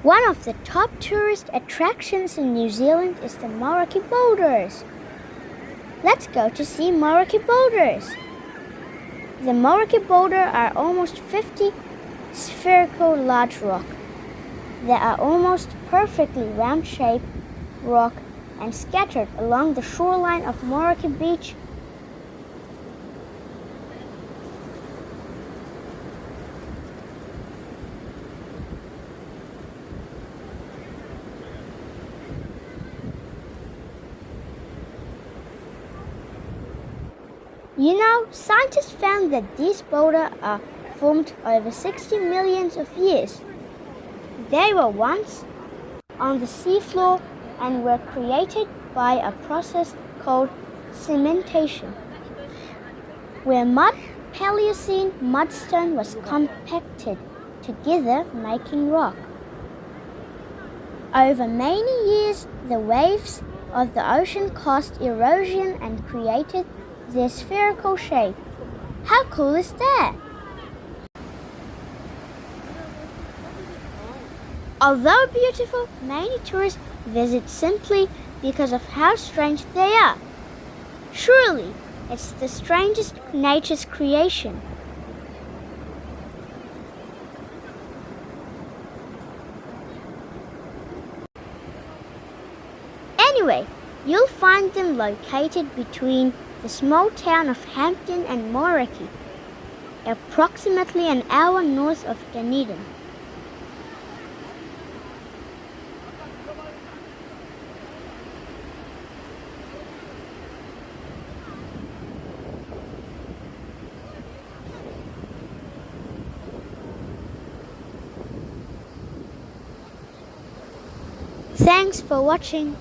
One of the top tourist attractions in New Zealand is the Moeraki Boulders. Let's go to see Moeraki Boulders. The Moeraki Boulders are almost 50 spherical large rock. They are almost perfectly round-shaped rock and scattered along the shoreline of Moeraki Beach. You know, scientists found that these boulders are formed over 60 million years. They were once on the seafloor and were created by a process called cementation, where Paleocene mudstone was compacted together, making rock. Over many years, the waves of the ocean caused erosion and created their spherical shape. How cool is that? Although beautiful, many tourists visit simply because of how strange they are. Surely, it's the strangest nature's creation. Anyway, you'll find them located between the small town of Hampton and Moeraki, approximately an hour north of Dunedin. Thanks for watching.